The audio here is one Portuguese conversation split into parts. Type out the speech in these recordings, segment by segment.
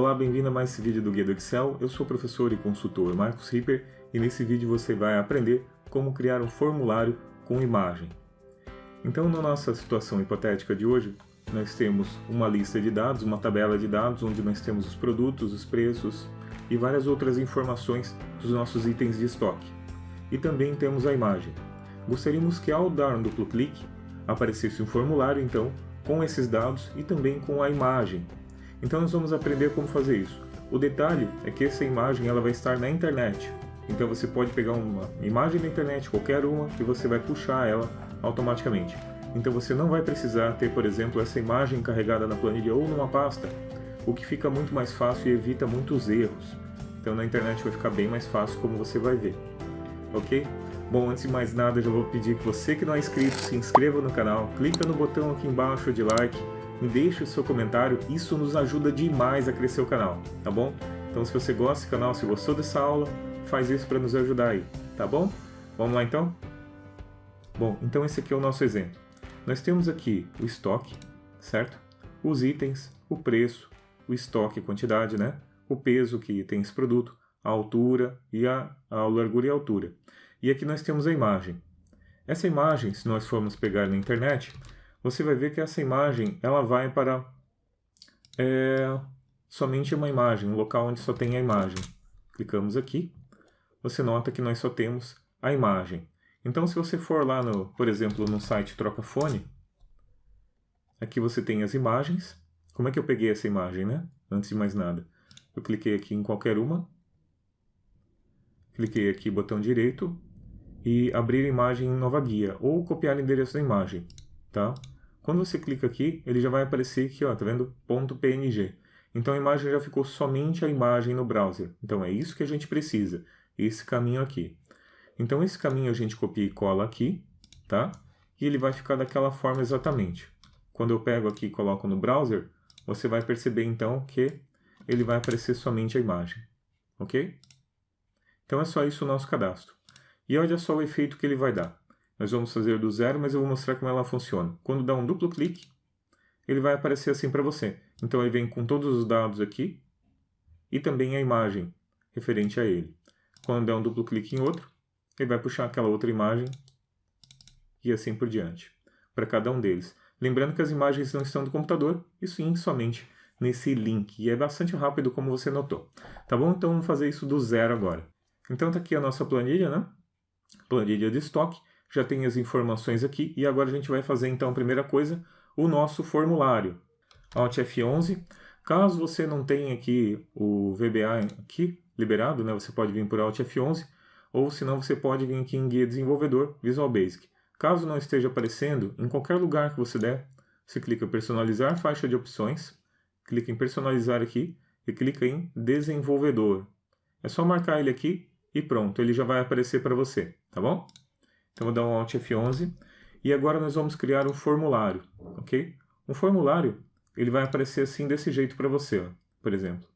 Olá, bem-vindo a mais esse vídeo do Guia do Excel. Eu sou o professor e consultor Marcos Ripper e nesse vídeo você vai aprender como criar um formulário com imagem. Então, na nossa situação hipotética de hoje, nós temos uma lista de dados, uma tabela de dados, onde nós temos os produtos, os preços e várias outras informações dos nossos itens de estoque. E também temos a imagem. Gostaríamos que ao dar um duplo clique, aparecesse um formulário, então, com esses dados e também com a imagem. Então nós vamos aprender como fazer isso. O detalhe é que essa imagem ela vai estar na internet. Então você pode pegar uma imagem da internet, qualquer uma, e você vai puxar ela automaticamente. Então você não vai precisar ter, por exemplo, essa imagem carregada na planilha ou numa pasta, o que fica muito mais fácil e evita muitos erros. Então na internet vai ficar bem mais fácil, como você vai ver. Ok? Bom, antes de mais nada, eu já vou pedir que você que não é inscrito, se inscreva no canal, clica no botão aqui embaixo de like, me deixe o seu comentário, isso nos ajuda demais a crescer o canal, tá bom? Então se você gosta desse canal, se gostou dessa aula, faz isso para nos ajudar aí, tá bom? Vamos lá então? Bom, então esse aqui é o nosso exemplo. Nós temos aqui o estoque, certo? Os itens, o preço, o estoque, a quantidade, né? O peso que tem esse produto, a altura e a largura e a altura. E aqui nós temos a imagem. Essa imagem, se nós formos pegar na internet, você vai ver que essa imagem ela vai para somente uma imagem, um local onde só tem a imagem. Clicamos aqui, você nota que nós só temos a imagem. Então se você for lá, por exemplo, no site Trocafone, aqui você tem as imagens. Como é que eu peguei essa imagem, né? Antes de mais nada, eu cliquei aqui em qualquer uma, cliquei aqui botão direito e abrir imagem em nova guia, ou copiar o endereço da imagem, tá? Quando você clica aqui, ele já vai aparecer aqui, ó, tá vendo? .png. Então a imagem já ficou somente a imagem no browser. Então é isso que a gente precisa, esse caminho aqui. Então esse caminho a gente copia e cola aqui, tá? E ele vai ficar daquela forma exatamente. Quando eu pego aqui e coloco no browser, você vai perceber então que ele vai aparecer somente a imagem, ok? Então é só isso o nosso cadastro. E olha só o efeito que ele vai dar. Nós vamos fazer do zero, mas eu vou mostrar como ela funciona. Quando dá um duplo clique, ele vai aparecer assim para você. Então ele vem com todos os dados aqui e também a imagem referente a ele. Quando der um duplo clique em outro, ele vai puxar aquela outra imagem e assim por diante, para cada um deles. Lembrando que as imagens não estão no computador, e sim somente nesse link. E é bastante rápido, como você notou. Tá bom? Então vamos fazer isso do zero agora. Então está aqui a nossa planilha, né? Planilha de estoque. Já tem as informações aqui e agora a gente vai fazer então a primeira coisa, o nosso formulário. Alt F11. Caso você não tenha aqui o VBA aqui liberado, né, você pode vir por Alt F11, ou senão você pode vir aqui em Guia Desenvolvedor, Visual Basic. Caso não esteja aparecendo, em qualquer lugar que você der, você clica em Personalizar faixa de opções, clica em Personalizar aqui e clica em Desenvolvedor. É só marcar ele aqui e pronto, ele já vai aparecer para você, tá bom? Então vou dar um Alt F11 e agora nós vamos criar um formulário, ok? Um formulário, ele vai aparecer assim desse jeito para você, ó, por exemplo.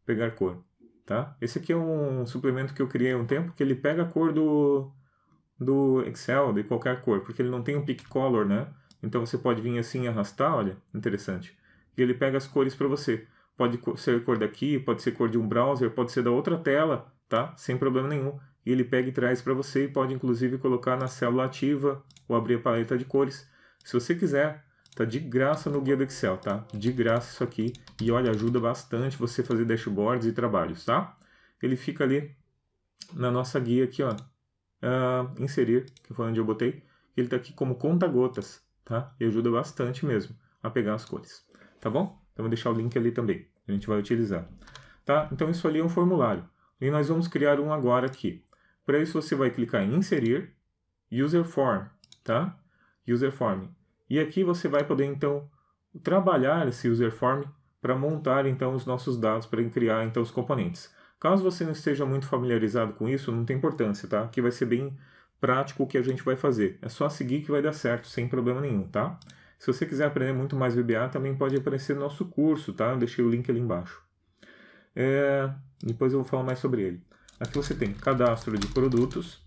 Pegar cor, tá? Esse aqui é um suplemento que eu criei há um tempo que ele pega a cor do Excel, de qualquer cor, porque ele não tem um pick color, né? Então você pode vir assim e arrastar, olha, interessante. E ele pega as cores para você. Pode ser cor daqui, pode ser cor de um browser, pode ser da outra tela, tá? Sem problema nenhum. E ele pega e traz para você e pode inclusive colocar na célula ativa ou abrir a paleta de cores. Se você quiser, tá de graça no Guia do Excel, tá? De graça isso aqui. E olha, ajuda bastante você fazer dashboards e trabalhos, tá? Ele fica ali na nossa guia aqui, ó. Inserir, que foi onde eu botei. Ele tá aqui como conta-gotas, tá? E ajuda bastante mesmo a pegar as cores, tá bom? Então vou deixar o link ali também, a gente vai utilizar. Tá? Então isso ali é um formulário. E nós vamos criar um agora aqui. Para isso você vai clicar em Inserir, User Form, tá? User Form. E aqui você vai poder então trabalhar esse User Form para montar então os nossos dados, para criar então os componentes. Caso você não esteja muito familiarizado com isso, não tem importância, tá? Aqui vai ser bem prático o que a gente vai fazer. É só seguir que vai dar certo, sem problema nenhum, tá? Se você quiser aprender muito mais VBA, também pode aparecer no nosso curso, tá? Eu deixei o link ali embaixo. Depois eu vou falar mais sobre ele. Aqui você tem cadastro de produtos.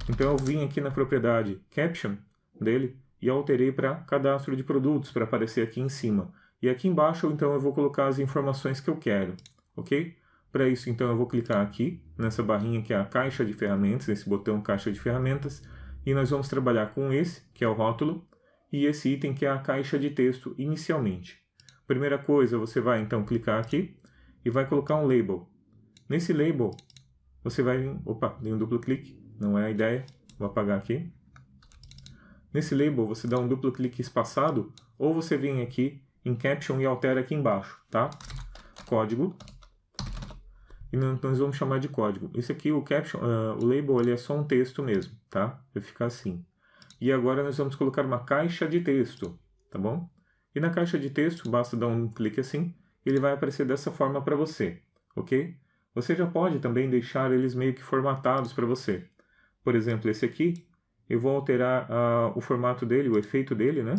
Então eu vim aqui na propriedade Caption dele e alterei para cadastro de produtos, para aparecer aqui em cima. E aqui embaixo, então, eu vou colocar as informações que eu quero, ok? Para isso, então, eu vou clicar aqui, nessa barrinha que é a caixa de ferramentas, esse botão caixa de ferramentas, e nós vamos trabalhar com esse, que é o rótulo, e esse item que é a caixa de texto inicialmente. Primeira coisa, você vai, então, clicar aqui e vai colocar um label. Nesse label, você vai vir... Opa, dei um duplo clique, não é a ideia, vou apagar aqui. Nesse label, você dá um duplo clique espaçado, ou você vem aqui em Caption e altera aqui embaixo, tá? Código. E nós vamos chamar de código. Esse aqui, o Caption, o label, ele é só um texto mesmo, tá? Vai ficar assim. E agora nós vamos colocar uma caixa de texto, tá bom? E na caixa de texto, basta dar um clique assim, ele vai aparecer dessa forma para você, ok? Você já pode também deixar eles meio que formatados para você. Por exemplo, esse aqui, eu vou alterar o formato dele, o efeito dele, né?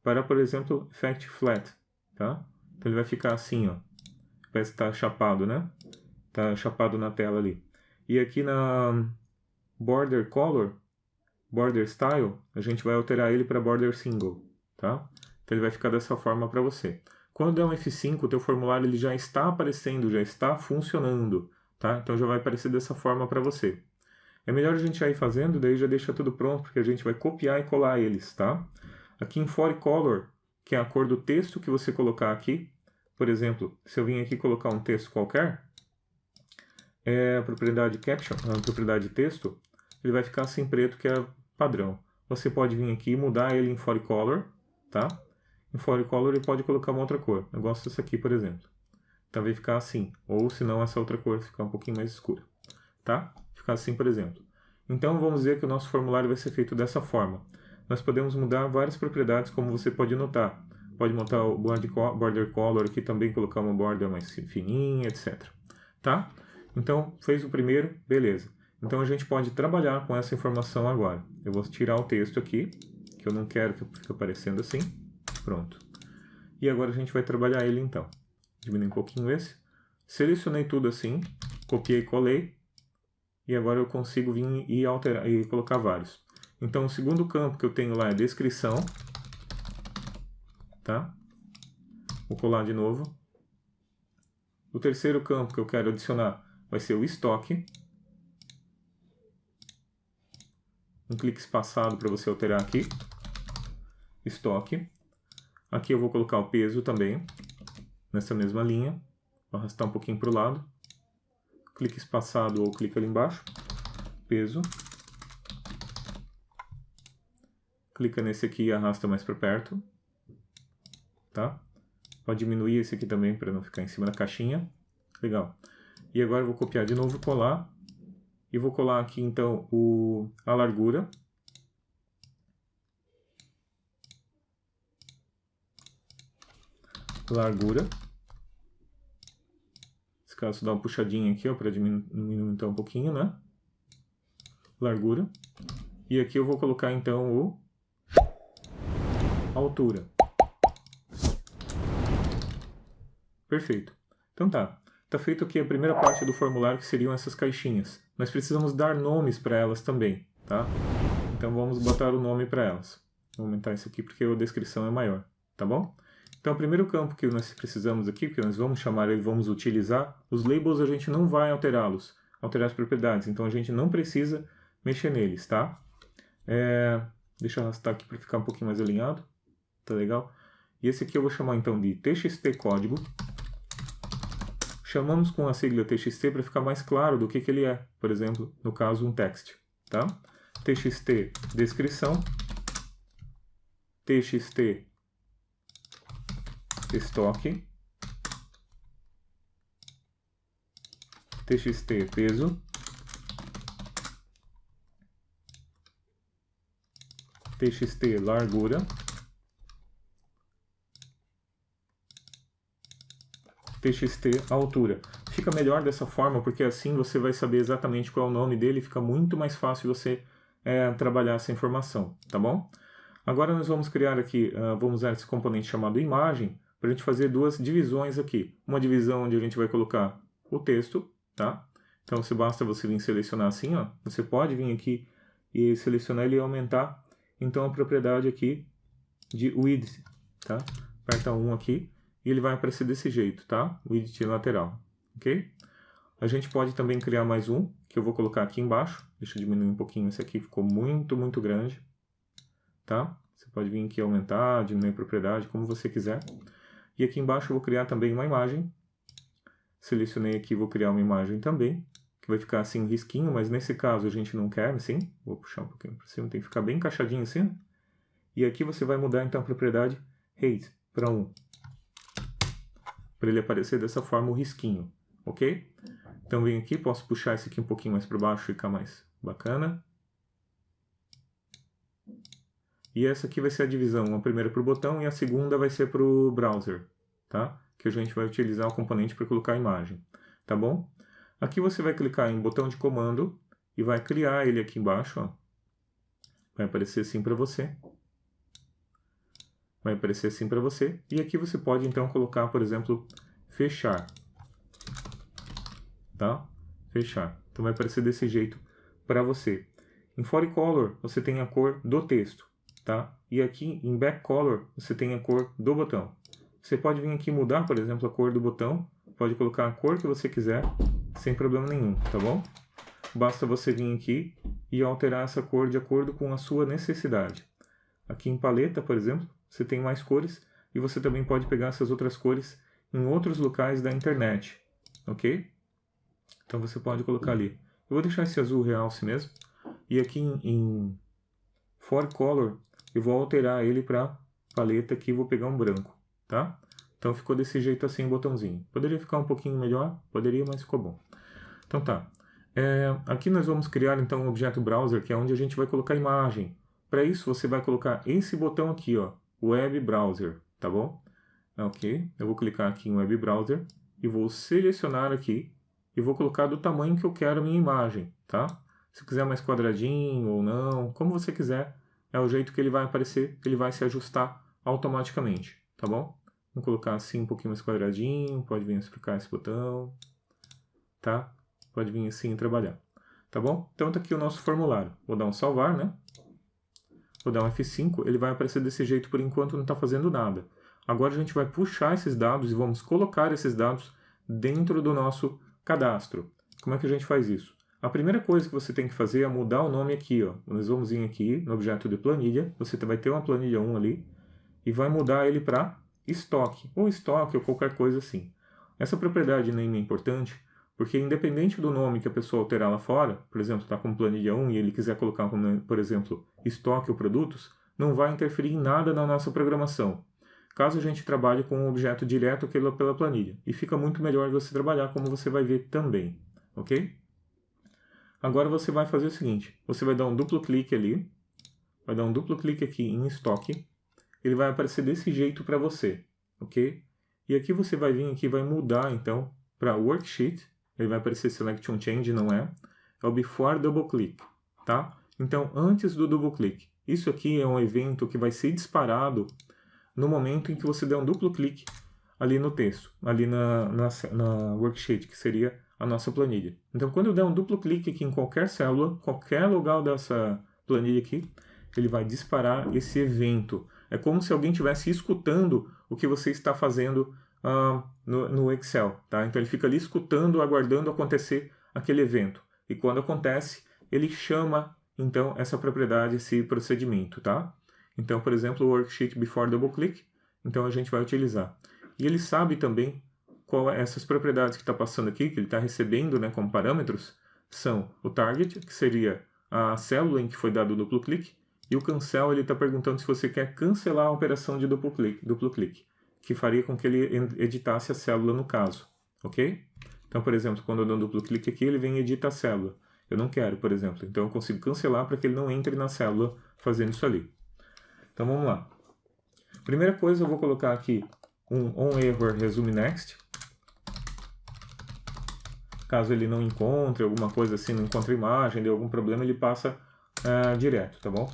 Para, por exemplo, Effect Flat, tá? Então ele vai ficar assim, ó. Parece que tá chapado, né? Tá chapado na tela ali. E aqui na Border Color, Border Style, a gente vai alterar ele para Border Single, tá? Então ele vai ficar dessa forma para você. Quando der um F5, o teu formulário ele já está aparecendo, já está funcionando, tá? Então já vai aparecer dessa forma para você. É melhor a gente já ir fazendo, daí já deixa tudo pronto, porque a gente vai copiar e colar eles, tá? Aqui em For Color, que é a cor do texto que você colocar aqui, por exemplo, se eu vim aqui colocar um texto qualquer, a propriedade Caption, a propriedade texto, ele vai ficar assim preto, que é padrão. Você pode vir aqui e mudar ele em For Color, tá? Em For Color ele pode colocar uma outra cor. Eu gosto dessa aqui, por exemplo. Então vai ficar assim, ou se não essa outra cor ficar um pouquinho mais escura, tá? Ficar assim, por exemplo. Então vamos dizer que o nosso formulário vai ser feito dessa forma. Nós podemos mudar várias propriedades, como você pode notar. Pode montar o Border Color aqui também, colocar uma borda mais fininha, etc. Tá? Então, fez o primeiro, beleza. Então a gente pode trabalhar com essa informação agora. Eu vou tirar o texto aqui, que eu não quero que fique aparecendo assim. Pronto. E agora a gente vai trabalhar ele então. Diminuir um pouquinho esse. Selecionei tudo assim, copiei e colei. E agora eu consigo vir e alterar e colocar vários. Então o segundo campo que eu tenho lá é descrição. Tá? Vou colar de novo. O terceiro campo que eu quero adicionar vai ser o estoque. Um clique espaçado para você alterar aqui. Estoque. Aqui eu vou colocar o peso também, nessa mesma linha. Vou arrastar um pouquinho para o lado. Clique espaçado ou clique ali embaixo. Peso. Clica nesse aqui e arrasta mais para perto. Tá? Pode diminuir esse aqui também para não ficar em cima da caixinha. Legal. E agora eu vou copiar de novo e colar. E vou colar aqui então a largura. Largura. Nesse caso, dá uma puxadinha aqui para diminuir então um pouquinho, né? Largura. E aqui eu vou colocar então a altura. Perfeito. Então tá. Está feito aqui a primeira parte do formulário, que seriam essas caixinhas. Nós precisamos dar nomes para elas também, tá? Então vamos botar o nome para elas. Vou aumentar isso aqui porque a descrição é maior, tá bom? Então o primeiro campo que nós precisamos aqui, porque nós vamos chamar ele, vamos utilizar, os labels a gente não vai alterá-los, alterar as propriedades, então a gente não precisa mexer neles, tá? Deixa eu arrastar aqui para ficar um pouquinho mais alinhado, tá legal? E esse aqui eu vou chamar então de txt código. Chamamos com a sigla txt para ficar mais claro do que ele é, por exemplo, no caso um text, tá? Txt descrição, txt estoque, txt peso, txt largura, txt altura. Fica melhor dessa forma, porque assim você vai saber exatamente qual é o nome dele, fica muito mais fácil você trabalhar essa informação, tá bom? Agora nós vamos criar aqui, vamos usar esse componente chamado imagem, para a gente fazer duas divisões aqui. Uma divisão onde a gente vai colocar o texto, tá? Então basta você vir selecionar assim, ó. Você pode vir aqui e selecionar ele e aumentar, então, a propriedade aqui de width, tá? Aperta 1 aqui. e ele vai aparecer desse jeito, tá? O widget lateral, ok? A gente pode também criar mais um, que eu vou colocar aqui embaixo. Deixa eu diminuir um pouquinho, esse aqui ficou muito, muito grande, tá? Você pode vir aqui aumentar, diminuir a propriedade, como você quiser. E aqui embaixo eu vou criar também uma imagem. Selecionei aqui, vou criar uma imagem também, que vai ficar assim, um risquinho, mas nesse caso a gente não quer, assim. Vou puxar um pouquinho para cima, tem que ficar bem encaixadinho assim. E aqui você vai mudar então a propriedade height para 1. Para ele aparecer dessa forma o risquinho, ok? Então venho aqui, posso puxar esse aqui um pouquinho mais para baixo, ficar mais bacana. E essa aqui vai ser a divisão, a primeira para o botão e a segunda vai ser para o browser, tá? Que a gente vai utilizar o componente para colocar a imagem, tá bom? Aqui você vai clicar em botão de comando e vai criar ele aqui embaixo, ó. Vai aparecer assim para você. Vai aparecer assim para você. E aqui você pode então colocar, por exemplo, fechar. Tá? Fechar. Então vai aparecer desse jeito para você. Em Fore Color você tem a cor do texto, tá? E aqui em Back Color você tem a cor do botão. Você pode vir aqui mudar, por exemplo, a cor do botão. Pode colocar a cor que você quiser, sem problema nenhum, tá bom? Basta você vir aqui e alterar essa cor de acordo com a sua necessidade. Aqui em paleta, por exemplo, você tem mais cores e você também pode pegar essas outras cores em outros locais da internet, ok? Então você pode colocar ali. Eu vou deixar esse azul realce mesmo. E aqui em Fore Color eu vou alterar ele para paleta aqui e vou pegar um branco, tá? Então ficou desse jeito assim o botãozinho. Poderia ficar um pouquinho melhor? Poderia, mas ficou bom. Então tá. Aqui nós vamos criar então um objeto browser, que é onde a gente vai colocar imagem. Para isso você vai colocar esse botão aqui, ó, Web Browser, tá bom? Ok, eu vou clicar aqui em Web Browser e vou selecionar aqui e vou colocar do tamanho que eu quero a minha imagem, tá? Se quiser mais quadradinho ou não, como você quiser, é o jeito que ele vai aparecer, ele vai se ajustar automaticamente, tá bom? Vou colocar assim um pouquinho mais quadradinho, pode vir explicar esse botão, tá? Pode vir assim e trabalhar, tá bom? Então tá aqui o nosso formulário. Vou dar um salvar, né? Vou dar um F5, ele vai aparecer desse jeito por enquanto, não está fazendo nada. Agora a gente vai puxar esses dados e vamos colocar esses dados dentro do nosso cadastro. Como é que a gente faz isso? A primeira coisa que você tem que fazer é mudar o nome aqui, ó. Nós vamos vir aqui no objeto de planilha, você vai ter uma planilha 1 ali, e vai mudar ele para estoque, ou qualquer coisa assim. Essa propriedade name é importante, porque independente do nome que a pessoa alterar lá fora, por exemplo, está com planilha 1 e ele quiser colocar, por exemplo, estoque ou produtos, não vai interferir em nada na nossa programação. Caso a gente trabalhe com um objeto direto pela planilha. E fica muito melhor você trabalhar, como você vai ver também, ok? Agora você vai fazer o seguinte, você vai dar um duplo clique ali, vai dar um duplo clique aqui em estoque, ele vai aparecer desse jeito para você, ok? E aqui você vai vir aqui e vai mudar então para Worksheet, ele vai aparecer Selection Change, não é? É o Before Double Click, tá? Então, antes do double click. Isso aqui é um evento que vai ser disparado no momento em que você der um duplo clique ali no texto, ali na worksheet, que seria a nossa planilha. Então, quando eu der um duplo clique aqui em qualquer célula, qualquer lugar dessa planilha aqui, ele vai disparar esse evento. É como se alguém estivesse escutando o que você está fazendo no Excel, tá? Então, ele fica ali escutando, aguardando acontecer aquele evento. E quando acontece, ele chama, então, essa propriedade, esse procedimento, tá? Então, por exemplo, o Worksheet Before Double Click, então a gente vai utilizar. E ele sabe também qual essas propriedades que está passando aqui, que ele está recebendo, né, como parâmetros, são o target, que seria a célula em que foi dado o duplo clique, e o cancel, ele está perguntando se você quer cancelar a operação de duplo clique, que faria com que ele editasse a célula no caso, ok? Então, por exemplo, quando eu dou um duplo clique aqui, ele vem e edita a célula. Eu não quero, por exemplo, então eu consigo cancelar para que ele não entre na célula fazendo isso ali. Então vamos lá. Primeira coisa, eu vou colocar aqui um onError resume next. Caso ele não encontre alguma coisa assim, não encontre imagem, deu algum problema, ele passa direto, tá bom?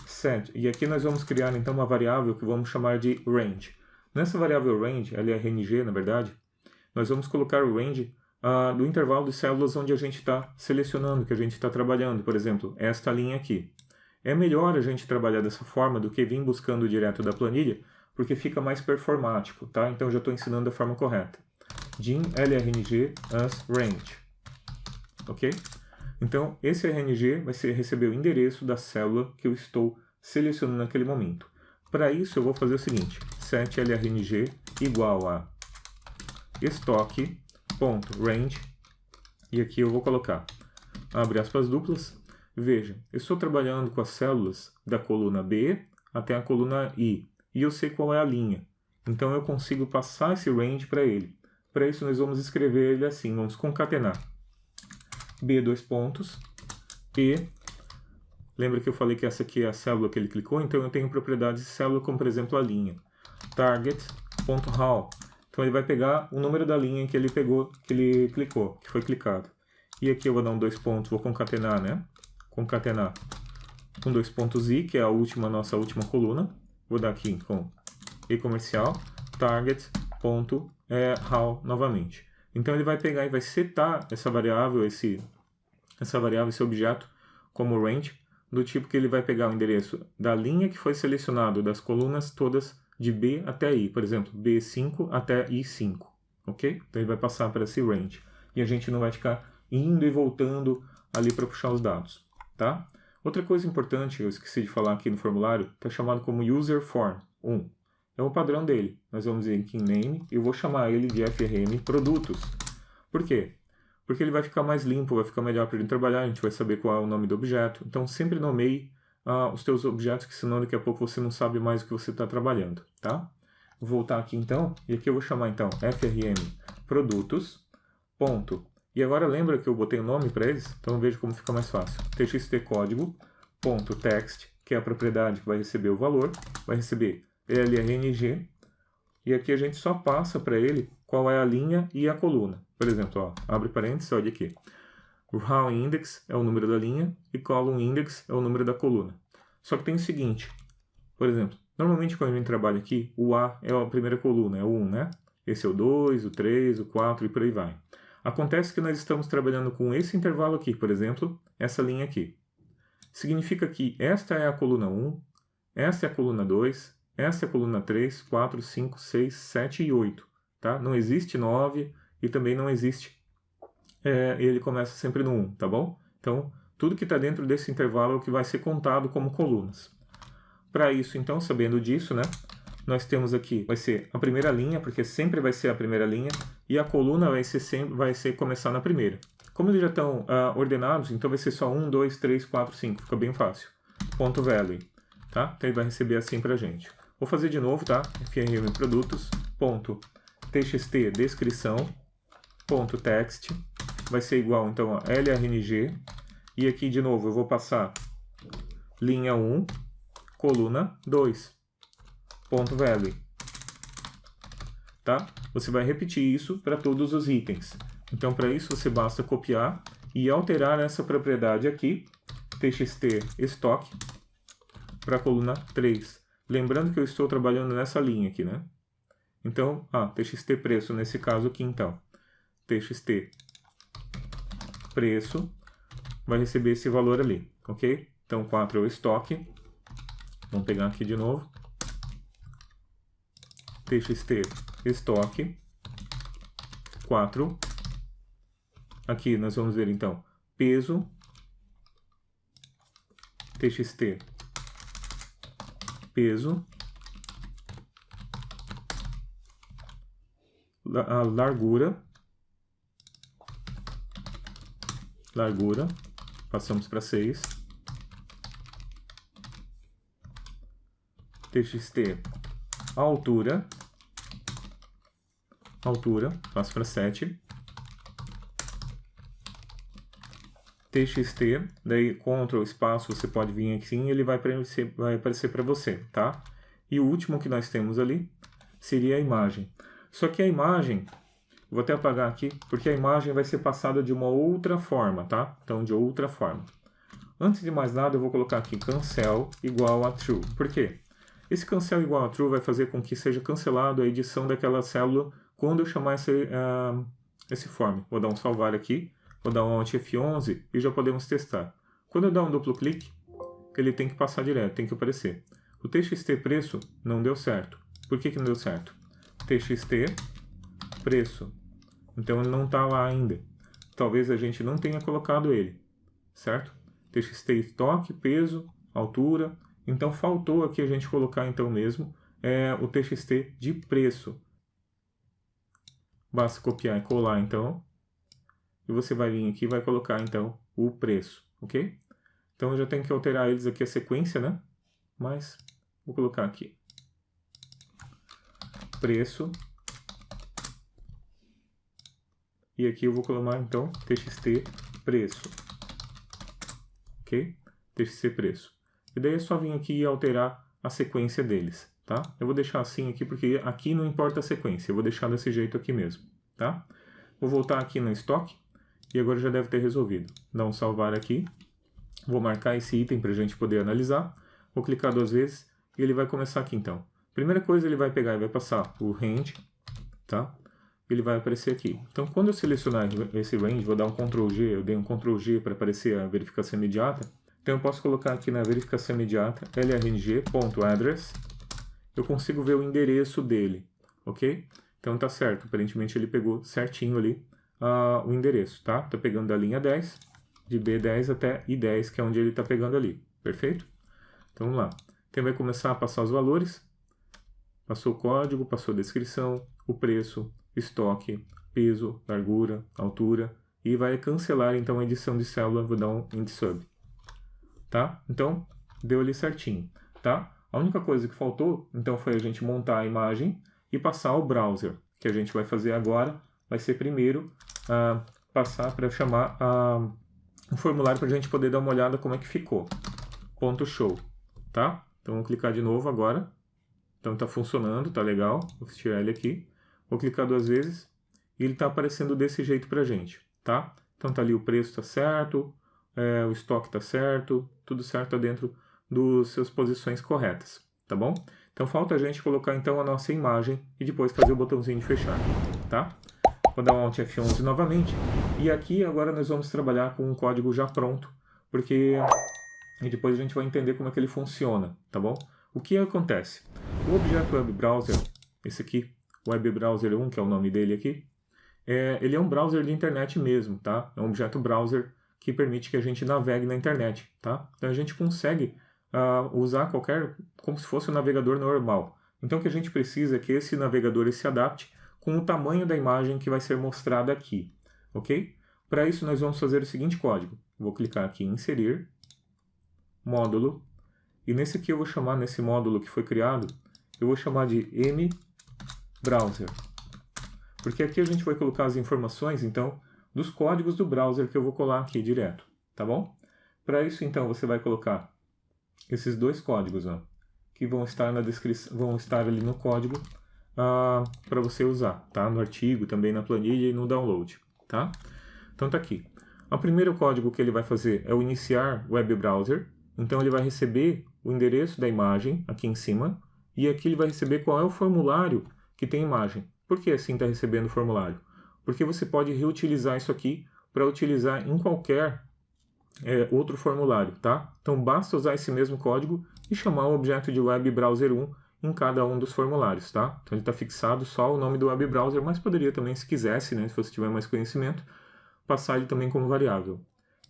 Set. E aqui nós vamos criar então uma variável que vamos chamar de range. Nessa variável range, ela é RNG na verdade, nós vamos colocar o range do intervalo de células onde a gente está selecionando, que a gente está trabalhando. Por exemplo, esta linha aqui. É melhor a gente trabalhar dessa forma do que vir buscando direto da planilha, porque fica mais performático, tá? Então eu já estou ensinando da forma correta. Dim LRNG as range, ok? Então esse RNG vai receber o endereço da célula que eu estou selecionando naquele momento. Para isso eu vou fazer o seguinte, set LRNG igual a estoque.range, e aqui eu vou colocar, abre aspas duplas, veja, eu estou trabalhando com as células da coluna B até a coluna I, e eu sei qual é a linha, então eu consigo passar esse range para ele. Para isso nós vamos escrever ele assim, vamos concatenar B, dois pontos, E, lembra que eu falei que essa aqui é a célula que ele clicou, então eu tenho propriedades de célula como por exemplo a linha, target.how, então ele vai pegar o número da linha que ele pegou, que ele clicou, que foi clicado. E aqui eu vou dar um dois pontos, vou concatenar, né? Concatenar com dois pontos i, que é a nossa última coluna. Vou dar aqui com e comercial, target.how novamente. Então ele vai pegar e vai setar essa variável, esse objeto como range, do tipo que ele vai pegar o endereço da linha que foi selecionado, das colunas todas de B até I, por exemplo, B5 até I5, ok? Então ele vai passar para esse range, e a gente não vai ficar indo e voltando ali para puxar os dados, tá? Outra coisa importante, eu esqueci de falar aqui no formulário, está chamado como user form 1. É o padrão dele. Nós vamos ir aqui em name e eu vou chamar ele de FRM produtos. Por quê? Porque ele vai ficar mais limpo, vai ficar melhor para ele trabalhar, a gente vai saber qual é o nome do objeto. Então sempre nomeie os teus objetos, que senão daqui a pouco você não sabe mais o que você está trabalhando, tá? Vou voltar aqui então, e aqui eu vou chamar então FRM produtos, ponto. E agora lembra que eu botei o nome para eles? Então veja como fica mais fácil. txt código, ponto text, que é a propriedade que vai receber o valor, vai receber LRNG, e aqui a gente só passa para ele qual é a linha e a coluna. Por exemplo, ó, abre parênteses, olha aqui. O row index é o número da linha e column index é o número da coluna. Só que tem o seguinte, por exemplo, normalmente quando a gente trabalha aqui, o A é a primeira coluna, é o 1, né? Esse é o 2, o 3, o 4 e por aí vai. Acontece que nós estamos trabalhando com esse intervalo aqui, por exemplo, essa linha aqui. Significa que esta é a coluna 1, esta é a coluna 2, esta é a coluna 3, 4, 5, 6, 7 e 8. Tá? Não existe 9 e também não existe, ele começa sempre no 1, tá bom? Então, tudo que está dentro desse intervalo é o que vai ser contado como colunas. Para isso, então, sabendo disso, né, nós temos aqui, vai ser a primeira linha, porque sempre vai ser a primeira linha, e a coluna vai ser começar na primeira. Como eles já estão ordenados, então vai ser só 1, 2, 3, 4, 5, fica bem fácil. Ponto value, tá? Então ele vai receber assim pra gente. Vou fazer de novo, tá? FRM produtos, ponto txt descrição, ponto text, vai ser igual então a LRNG, e aqui de novo eu vou passar linha 1, coluna 2, ponto value, tá? Você vai repetir isso para todos os itens. Então para isso você basta copiar e alterar essa propriedade aqui, txt estoque, para a coluna 3. Lembrando que eu estou trabalhando nessa linha aqui, né? Então, txt preço nesse caso aqui então. Txt preço vai receber esse valor ali, ok? Então 4 é o estoque. Vamos pegar aqui de novo. Txt estoque 4. Aqui nós vamos ver então peso, txt peso, a largura, passamos para 6, txt altura, passo para 7, txt, daí Ctrl espaço, você pode vir aqui sim, ele vai aparecer para você, tá? E o último que nós temos ali seria a imagem. Só que a imagem, vou até apagar aqui, porque a imagem vai ser passada de uma outra forma, tá? Então, de outra forma. Antes de mais nada, eu vou colocar aqui cancel igual a true. Por quê? Esse cancel igual a true vai fazer com que seja cancelado a edição daquela célula quando eu chamar esse form. Vou dar um salvar aqui. Vou dar um Alt F11 e já podemos testar. Quando eu dar um duplo clique, ele tem que passar direto, tem que aparecer. O txt preço não deu certo. Por que não deu certo? TXT, preço. Então ele não está lá ainda. Talvez a gente não tenha colocado ele, certo? TXT estoque, peso, altura. Então faltou aqui a gente colocar então mesmo o TXT de preço. Basta copiar e colar então. E você vai vir aqui e vai colocar então o preço, ok? Então eu já tenho que alterar eles aqui a sequência, né? Mas vou colocar aqui. Preço. E aqui eu vou colocar então TXT preço. Ok? TXT preço. E daí é só vir aqui e alterar a sequência deles, tá? Eu vou deixar assim aqui porque aqui não importa a sequência. Eu vou deixar desse jeito aqui mesmo, tá? Vou voltar aqui no estoque e agora já deve ter resolvido. Dá um salvar aqui. Vou marcar esse item para a gente poder analisar. Vou clicar 2 vezes e ele vai começar aqui então. Primeira coisa, ele vai pegar e vai passar o range, tá? Ele vai aparecer aqui. Então, quando eu selecionar esse range, vou dar um Ctrl G, eu dei um Ctrl G para aparecer a verificação imediata. Então, eu posso colocar aqui na verificação imediata, lrng.address, eu consigo ver o endereço dele, ok? Então, tá certo, aparentemente ele pegou certinho ali o endereço, tá? Tá pegando da linha 10, de B10 até I10, que é onde ele tá pegando ali, perfeito? Então, vamos lá. Então, vai começar a passar os valores, passou o código, passou a descrição, o preço, estoque, peso, largura, altura, e vai cancelar então a edição de célula, vou dar um end sub, tá? Então, deu ali certinho, tá? A única coisa que faltou, então, foi a gente montar a imagem e passar ao browser, que a gente vai fazer agora, vai ser primeiro passar para chamar um formulário para a gente poder dar uma olhada como é que ficou, .show, tá? Então, vamos clicar de novo agora. Então está funcionando, tá legal. Vou tirar ele aqui. Vou clicar 2 vezes e ele está aparecendo desse jeito para a gente, tá? Então tá ali o preço tá certo, o estoque tá certo, tudo certo tá dentro das suas posições corretas, tá bom? Então falta a gente colocar então a nossa imagem e depois fazer o botãozinho de fechar, tá? Vou dar um Alt F11 novamente e aqui agora nós vamos trabalhar com um código já pronto, porque e depois a gente vai entender como é que ele funciona, tá bom? O que acontece? O objeto Web Browser, esse aqui, Web Browser 1, que é o nome dele aqui, ele é um browser de internet mesmo, tá? É um objeto browser que permite que a gente navegue na internet, tá? Então a gente consegue usar como se fosse um navegador normal. Então o que a gente precisa é que esse navegador se adapte com o tamanho da imagem que vai ser mostrada aqui, ok? Para isso nós vamos fazer o seguinte código. Vou clicar aqui em inserir, módulo, e nesse aqui eu vou chamar, nesse módulo que foi criado, eu vou chamar de mBrowser. Porque aqui a gente vai colocar as informações, então, dos códigos do browser que eu vou colar aqui direto, tá bom? Para isso, então, você vai colocar esses 2 códigos, ó, que vão estar na descrição, vão estar ali no código para você usar, tá? No artigo, também na planilha e no download, tá? Então tá aqui. O primeiro código que ele vai fazer é o iniciar web browser. Então ele vai receber o endereço da imagem aqui em cima e aqui ele vai receber qual é o formulário que tem imagem. Por que assim está recebendo o formulário? Porque você pode reutilizar isso aqui para utilizar em qualquer outro formulário, tá? Então basta usar esse mesmo código e chamar o objeto de web browser 1 em cada um dos formulários, tá? Então ele está fixado só o nome do web browser, mas poderia também, se quisesse, né, se você tiver mais conhecimento, passar ele também como variável.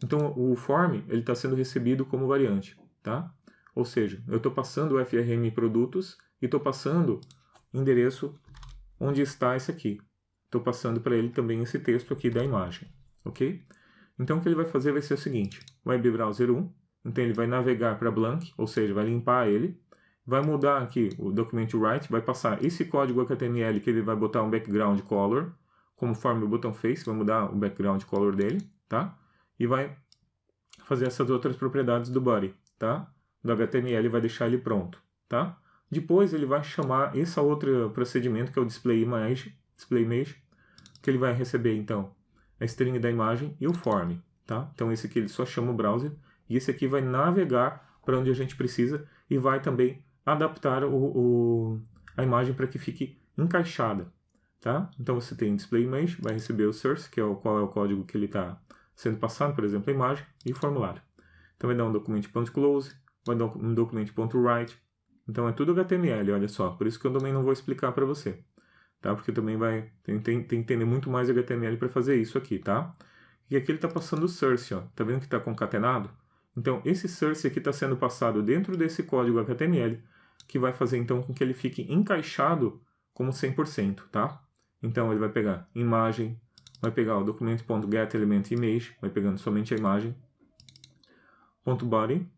Então, o form ele está sendo recebido como variante, tá? Ou seja, eu estou passando o FRM produtos e estou passando endereço onde está esse aqui. Estou passando para ele também esse texto aqui da imagem, ok? Então, o que ele vai fazer vai ser o seguinte, Web Browser 1, então ele vai navegar para blank, ou seja, vai limpar ele, vai mudar aqui o document write, vai passar esse código HTML que ele vai botar um background color, conforme o botão face, vai mudar o background color dele, tá? E vai fazer essas outras propriedades do body, tá? Do HTML vai deixar ele pronto, tá? Depois ele vai chamar esse outro procedimento que é o display image, que ele vai receber então a string da imagem e o form, tá? Então esse aqui ele só chama o browser e esse aqui vai navegar para onde a gente precisa e vai também adaptar a imagem para que fique encaixada, tá? Então você tem display image, vai receber o source, que é qual é o código que ele está sendo passado, por exemplo, a imagem e o formulário. Então vai dar um document.close, vai dar um document.write, Então é tudo HTML, olha só. Por isso que eu também não vou explicar para você, tá? Porque também tem que entender muito mais HTML para fazer isso aqui, tá? E aqui ele está passando o source, ó. Tá vendo que está concatenado? Então esse source aqui está sendo passado dentro desse código HTML, que vai fazer então com que ele fique encaixado como 100%, tá? Então ele vai pegar imagem, vai pegar o documento.getElementImage, vai pegando somente a imagem, .body,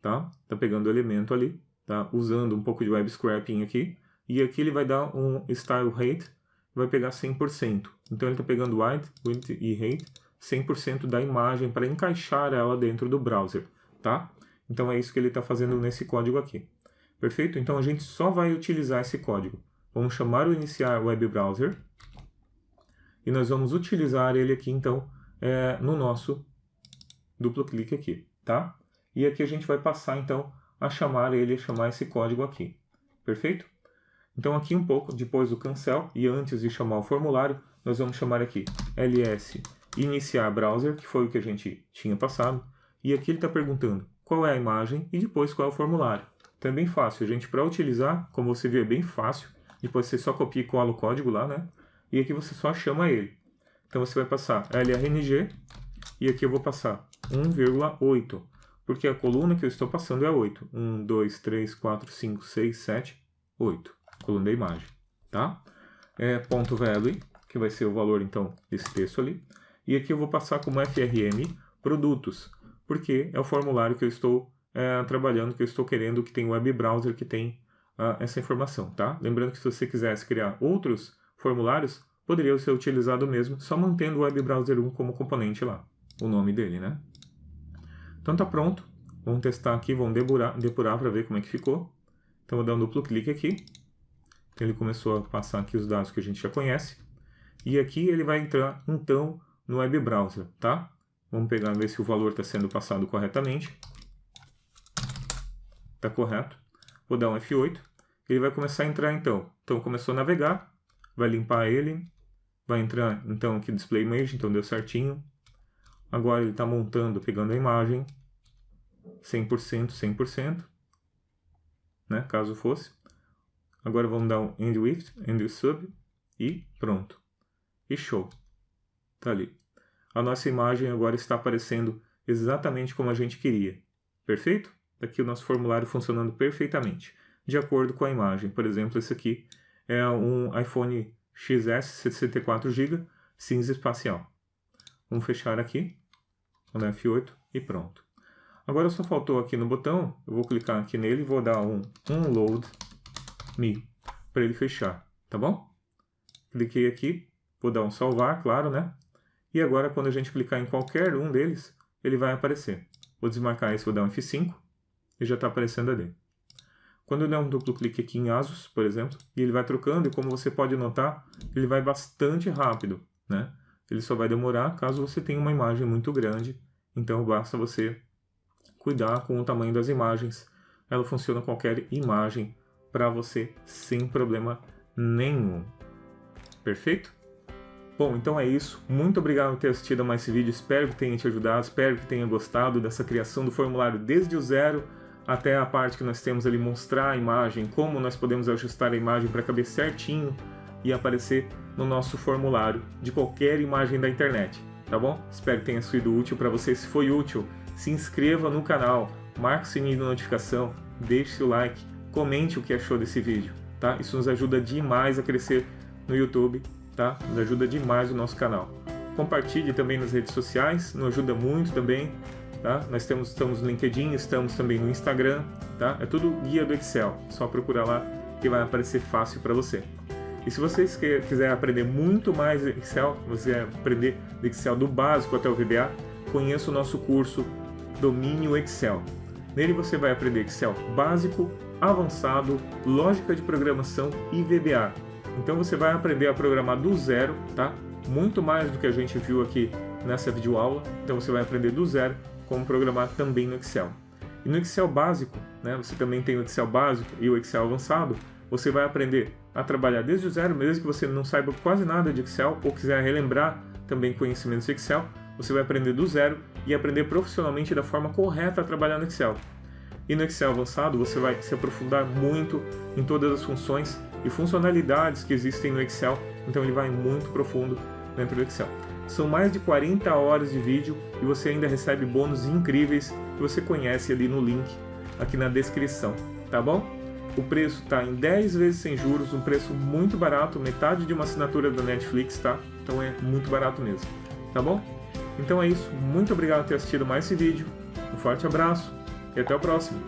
tá? Tá pegando o elemento ali, tá? Usando um pouco de web scraping aqui, e aqui ele vai dar um style height, vai pegar 100%. Então ele está pegando width e height 100% da imagem para encaixar ela dentro do browser, tá? Então é isso que ele está fazendo nesse código aqui. Perfeito? Então a gente só vai utilizar esse código. Vamos chamar o iniciar web browser e nós vamos utilizar ele aqui então no nosso duplo clique aqui, tá? E aqui a gente vai passar então a chamar esse código aqui. Perfeito? Então aqui um pouco depois do cancel e antes de chamar o formulário, nós vamos chamar aqui ls iniciar browser, que foi o que a gente tinha passado, e aqui ele está perguntando qual é a imagem e depois qual é o formulário. Então é bem fácil, gente, para utilizar, como você vê, é bem fácil. Depois você só copia e cola o código lá, né? E aqui você só chama ele. Então você vai passar LRNG e aqui eu vou passar 1,8, porque a coluna que eu estou passando é 8. 1, 2, 3, 4, 5, 6, 7, 8. Coluna da imagem, tá? Ponto .value, que vai ser o valor então desse texto ali. E aqui eu vou passar como FRM produtos, porque é o formulário que eu estou trabalhando, que eu estou querendo que tenha um web browser que tem essa informação, tá? Lembrando que se você quisesse criar outros formulários, poderia ser utilizado mesmo, só mantendo o web browser 1 como componente lá, o nome dele, né? Então tá pronto, vamos testar aqui, vamos depurar para ver como é que ficou. Então vou dar um duplo clique aqui, ele começou a passar aqui os dados que a gente já conhece, e aqui ele vai entrar então no web browser, tá? Vamos pegar ver se o valor está sendo passado corretamente. Tá correto. Vou dar um F8. Ele vai começar a entrar então. Então começou a navegar, vai limpar ele, vai entrar então aqui display image, então deu certinho. Agora ele está montando, pegando a imagem, 100%, 100%, né, caso fosse. Agora vamos dar um end with, end with sub e pronto. E show. Tá ali. A nossa imagem agora está aparecendo exatamente como a gente queria. Perfeito? Aqui o nosso formulário funcionando perfeitamente, de acordo com a imagem. Por exemplo, esse aqui é um iPhone XS 64 GB cinza espacial. Vamos fechar aqui, no F8 e pronto. Agora só faltou aqui no botão, eu vou clicar aqui nele e vou dar um Unload Me para ele fechar, tá bom? Cliquei aqui, vou dar um salvar, claro, né? E agora quando a gente clicar em qualquer um deles, ele vai aparecer. Vou desmarcar esse, vou dar um F5 e já está aparecendo ali. Quando eu der um duplo clique aqui em ASUS, por exemplo, e ele vai trocando, e como você pode notar, ele vai bastante rápido, né? Ele só vai demorar caso você tenha uma imagem muito grande, então basta você cuidar com o tamanho das imagens. Ela funciona qualquer imagem para você sem problema nenhum. Perfeito? Bom, então é isso. Muito obrigado por ter assistido a mais esse vídeo. Espero que tenha te ajudado, espero que tenha gostado dessa criação do formulário desde o zero até a parte que nós temos ali mostrar a imagem, como nós podemos ajustar a imagem para caber certinho e aparecer no nosso formulário de qualquer imagem da internet, tá bom? Espero que tenha sido útil para você. Se foi útil, se inscreva no canal, marque o sininho de notificação, deixe seu like, comente o que achou desse vídeo, tá? Isso nos ajuda demais a crescer no YouTube, tá? Nos ajuda demais o nosso canal. Compartilhe também nas redes sociais, nos ajuda muito também, tá? Nós estamos no LinkedIn, estamos também no Instagram, tá? É tudo guia do Excel, só procurar lá que vai aparecer fácil para você. E se vocês quiserem aprender muito mais Excel, você aprender do Excel do básico até o VBA, conheça o nosso curso Domínio Excel. Nele você vai aprender Excel básico, avançado, lógica de programação e VBA. Então você vai aprender a programar do zero, tá? Muito mais do que a gente viu aqui nessa videoaula. Então você vai aprender do zero como programar também no Excel. E no Excel básico, né, você também tem o Excel básico e o Excel avançado, você vai aprender a trabalhar desde o zero, mesmo que você não saiba quase nada de Excel ou quiser relembrar também conhecimentos de Excel, você vai aprender do zero e aprender profissionalmente da forma correta a trabalhar no Excel. E no Excel avançado você vai se aprofundar muito em todas as funções e funcionalidades que existem no Excel, então ele vai muito profundo dentro do Excel. São mais de 40 horas de vídeo e você ainda recebe bônus incríveis que você conhece ali no link, aqui na descrição, tá bom? O preço está em 10 vezes sem juros, um preço muito barato, metade de uma assinatura da Netflix, tá? Então é muito barato mesmo, tá bom? Então é isso, muito obrigado por ter assistido mais esse vídeo, um forte abraço e até o próximo!